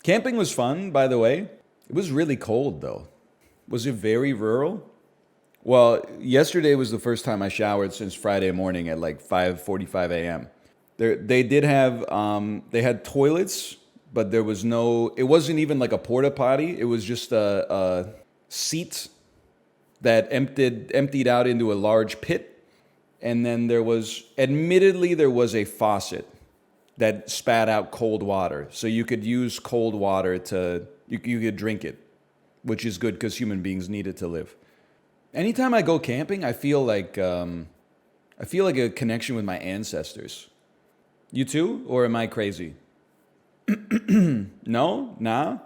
Camping was fun, by the way. It was really cold, though. Was it very rural? Well, yesterday was the first time I showered since Friday morning at like 5:45 a.m. They did have they had toilets, but there was no. It wasn't even like a porta potty. It was just a seat that emptied out into a large pit, and then there was, admittedly, there was a faucet that spat out cold water, so you could use cold water to you could drink it, which is good because human beings need it to live. Anytime I go camping, I feel like a connection with my ancestors. You too, or am I crazy? No, nah.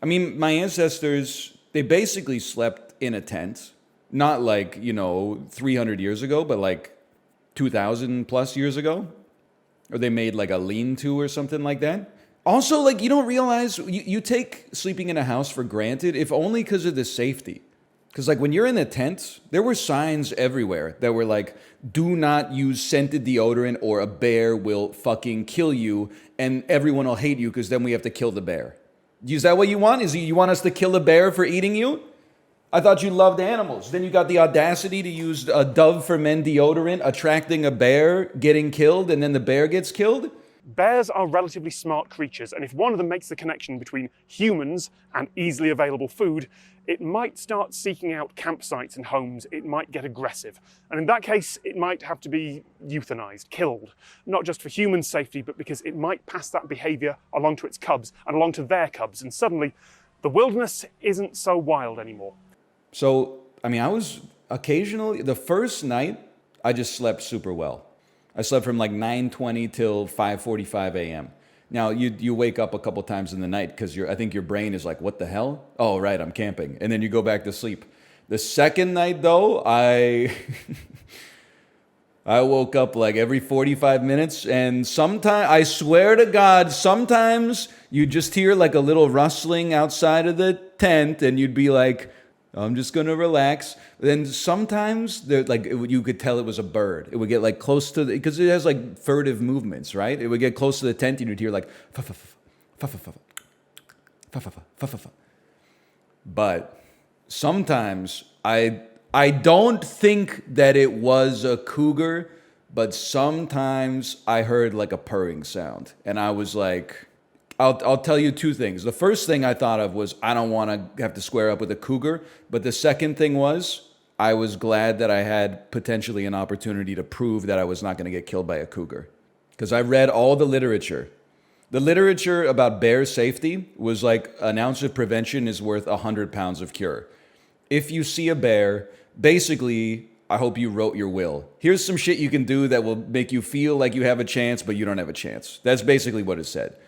I mean, my ancestors, they basically slept in a tent, not like 300 years ago, but like 2,000 plus years ago, or they made like a lean-to or something like that. Also, like you don't realize you take sleeping in a house for granted, if only because of the safety. Because like when you're in a tent, there were signs everywhere that were like, do not use scented deodorant or a bear will fucking kill you and everyone will hate you because then we have to kill the bear. Is that what you want? You want us to kill a bear for eating you? I thought you loved animals. Then you got the audacity to use a Dove for Men deodorant, attracting a bear, getting killed, and then the bear gets killed? Bears are relatively smart creatures, and if one of them makes the connection between humans and easily available food, it might start seeking out campsites and homes. It might get aggressive. And in that case, it might have to be euthanized, killed. Not just for human safety, but because it might pass that behavior along to its cubs and along to their cubs. And suddenly, the wilderness isn't so wild anymore. So, I mean, I was occasionally, the first night, I just slept super well. I slept from like 9:20 till 5:45 a.m. Now, you wake up a couple times in the night because I think your brain is like, what the hell? Oh, right, I'm camping. And then you go back to sleep. The second night, though, I woke up like every 45 minutes. And sometimes, I swear to God, sometimes you just hear like a little rustling outside of the tent and you'd be like, I'm just going to relax. Then sometimes you could tell it was a bird. It would get like close to because it has like furtive movements, right? It would get close to the tent and you'd hear like fa fa fa fa fa fa fa fa fa fa fa. But sometimes I don't think that it was a cougar, but sometimes I heard like a purring sound and I was like, I'll tell you two things. The first thing I thought of was I don't want to have to square up with a cougar. But the second thing was I was glad that I had potentially an opportunity to prove that I was not going to get killed by a cougar. Because I read all the literature. The literature about bear safety was like an ounce of prevention is worth 100 pounds of cure. If you see a bear, basically, I hope you wrote your will. Here's some shit you can do that will make you feel like you have a chance, but you don't have a chance. That's basically what it said.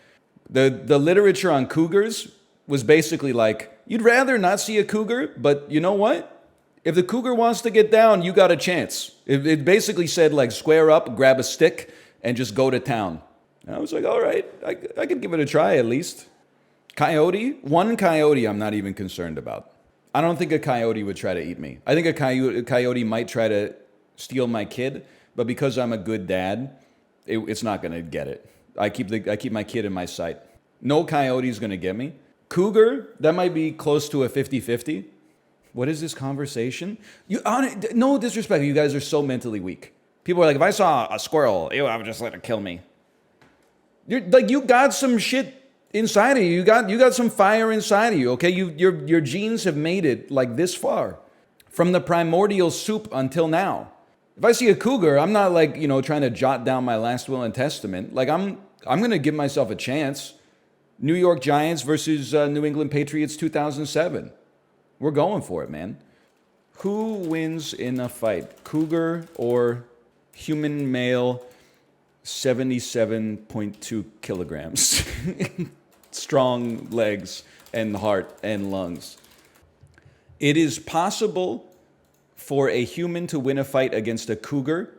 The literature on cougars was basically like, you'd rather not see a cougar, but you know what? If the cougar wants to get down, you got a chance. It basically said like square up, grab a stick, and just go to town. And I was like, all right, I could give it a try at least. Coyote? One coyote I'm not even concerned about. I don't think a coyote would try to eat me. I think a coyote might try to steal my kid, but because I'm a good dad, it's not going to get it. I keep my kid in my sight. No coyote's gonna get me. Cougar, that might be close to a 50-50. What is this conversation? No disrespect, you guys are so mentally weak. People are like, if I saw a squirrel, I would just let it kill me. You got some shit inside of you. You got some fire inside of you, okay? Your genes have made it like this far. From the primordial soup until now. If I see a cougar, I'm not like, trying to jot down my last will and testament. Like I'm going to give myself a chance. New York Giants versus New England Patriots 2007. We're going for it, man. Who wins in a fight? Cougar or human male 77.2 kilograms? Strong legs and heart and lungs. It is possible for a human to win a fight against a cougar,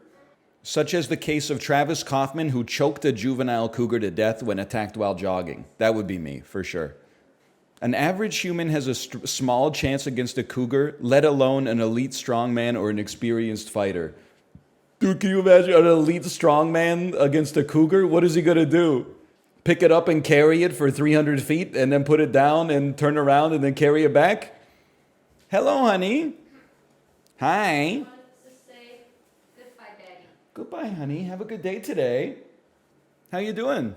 such as the case of Travis Kaufman, who choked a juvenile cougar to death when attacked while jogging. That would be me, for sure. An average human has a small chance against a cougar, let alone an elite strongman or an experienced fighter. Dude, can you imagine an elite strongman against a cougar? What is he gonna do? pick it up and carry it for 300 feet and then put it down and turn around and then carry it back? Hello, honey. Hi. Say goodbye, Daddy. Goodbye, honey. Have a good day today. How you doing?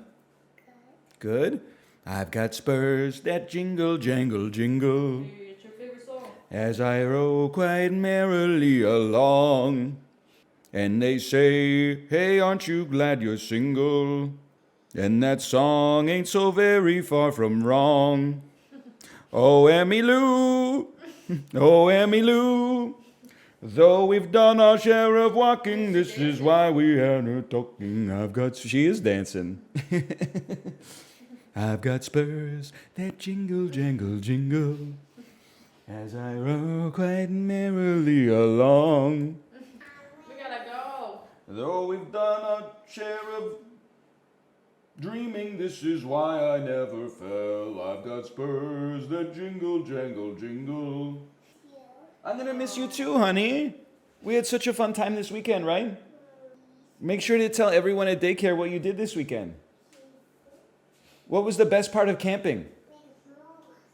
Good. I've got spurs that jingle, jangle, jingle. Hey, it's your favorite song. As I roll quite merrily along. And they say, hey, aren't you glad you're single? And that song ain't so very far from wrong. Oh, Emmylou, oh, Emmylou. Though we've done our share of walking, this is why we had her talking. She is dancing. I've got spurs that jingle, jangle, jingle. As I roll quite merrily along. We gotta go. Though we've done our share of dreaming, this is why I never fell. I've got spurs that jingle, jangle, jingle. I'm gonna miss you too, honey. We had such a fun time this weekend, right? Make sure to tell everyone at daycare what you did this weekend. What was the best part of camping?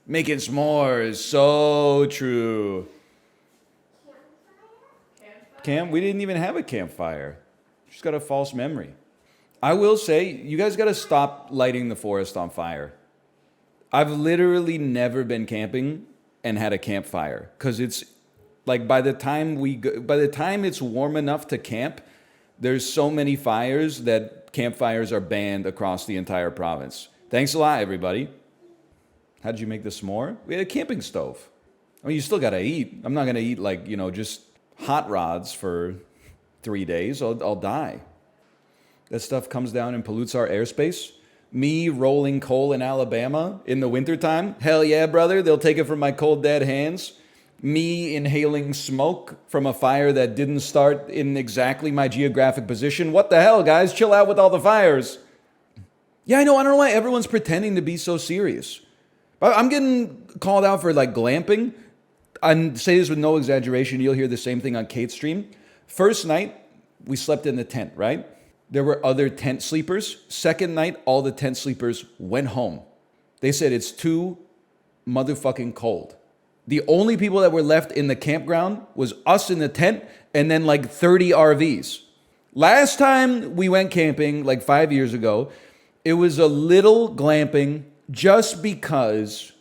Making s'mores. So true. We didn't even have a campfire. Just got a false memory. I will say, you guys gotta stop lighting the forest on fire. I've literally never been camping and had a campfire, because it's like by the time it's warm enough to camp, there's so many fires that campfires are banned across the entire province. Thanks a lot, everybody. How did you make the s'more? We had a camping stove. I mean, you still gotta eat. I'm not gonna eat just hot rods for 3 days. I'll die. That stuff comes down and pollutes our airspace. Me rolling coal in Alabama in the wintertime. Hell yeah, brother. They'll take it from my cold dead hands. Me inhaling smoke from a fire that didn't start in exactly my geographic position. What the hell, guys? Chill out with all the fires. Yeah, I know. I don't know why everyone's pretending to be so serious. I'm getting called out for glamping. I say this with no exaggeration. You'll hear the same thing on Kate's stream. First night, we slept in the tent, right? There were other tent sleepers. Second night, all the tent sleepers went home. They said it's too motherfucking cold. The only people that were left in the campground was us in the tent and then 30 RVs. Last time we went camping, 5 years ago, it was a little glamping just because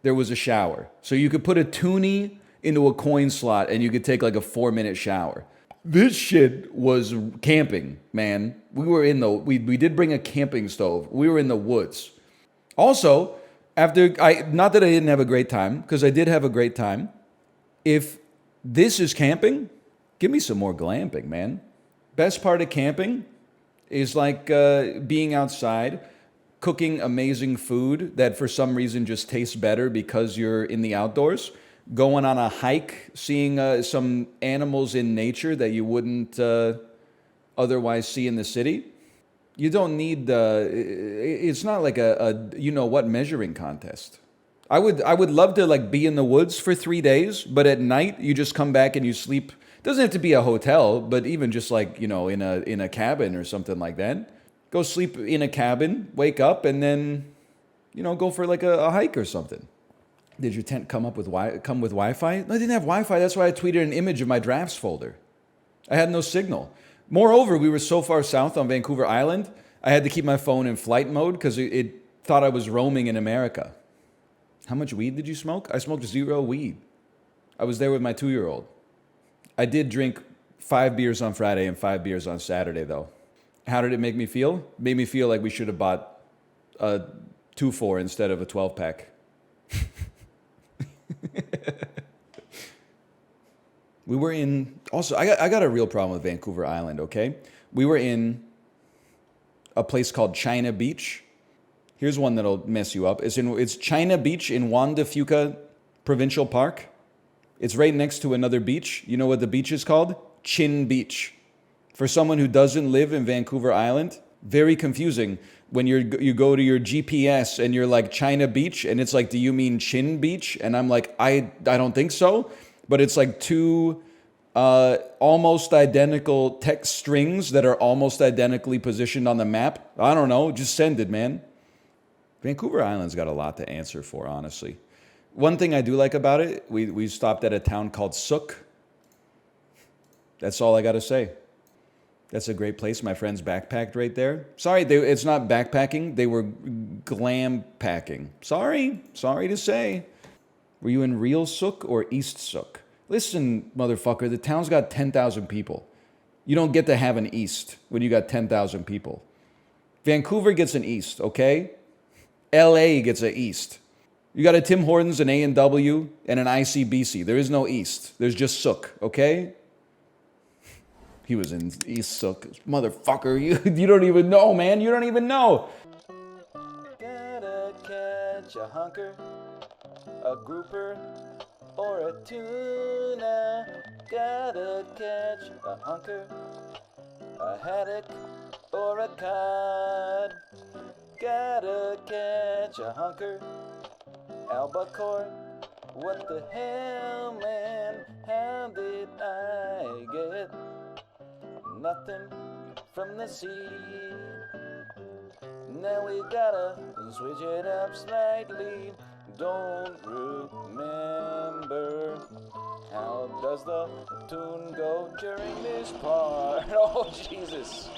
there was a shower. So you could put a toonie into a coin slot and you could take a 4-minute shower. This shit was camping, man. We did bring a camping stove. We were in the woods. Also, not that I didn't have a great time, because I did have a great time. If this is camping, give me some more glamping, man. Best part of camping is being outside, cooking amazing food that for some reason just tastes better because you're in the outdoors. Going on a hike, seeing some animals in nature that you wouldn't otherwise see in the city. You don't need it's not like a you-know-what measuring contest. I would love to be in the woods for 3 days, but at night you just come back and you sleep. Doesn't have to be a hotel, but even just in a cabin or something like that. Go sleep in a cabin, wake up, and then go for a hike or something. Did your tent come with Wi-Fi? No, I didn't have Wi-Fi. That's why I tweeted an image of my drafts folder. I had no signal. Moreover, we were so far south on Vancouver Island, I had to keep my phone in flight mode because it thought I was roaming in America. How much weed did you smoke? I smoked 0 weed. I was there with my 2-year-old. I did drink 5 beers on Friday and 5 beers on Saturday, though. How did it make me feel? It made me feel like we should have bought a 2-4 instead of a 12-pack. We were in, also, I got a real problem with Vancouver Island, okay? We were in a place called China Beach. Here's one that'll mess you up. It's China Beach in Juan de Fuca Provincial Park. It's right next to another beach. You know what the beach is called? Chin Beach. For someone who doesn't live in Vancouver Island, very confusing. When you go to your GPS and you're like China Beach, and it's like, do you mean Chin Beach? And I'm like, I don't think so. But it's like two almost identical text strings that are almost identically positioned on the map. I don't know. Just send it, man. Vancouver Island's got a lot to answer for, honestly. One thing I do like about it, we stopped at a town called Sook. That's all I got to say. That's a great place. My friends backpacked right there. Sorry, it's not backpacking. They were glam packing. Sorry to say. Were you in real Sook or East Sook? Listen, motherfucker, the town's got 10,000 people. You don't get to have an East when you got 10,000 people. Vancouver gets an East, okay? LA gets an East. You got a Tim Hortons, an A&W, and an ICBC. There is no East. There's just Sook, okay? He was in East Sook. Motherfucker, you don't even know, man. You don't even know. Gotta catch a hunker, a grouper, or a tuna. Gotta catch a hunker, a haddock, or a cod. Gotta catch a hunker, albacore. What the hell, man? How did I get nothing from the sea? Now we gotta switch it up slightly. Don't remember. How does the tune go during this part? Oh, Jesus.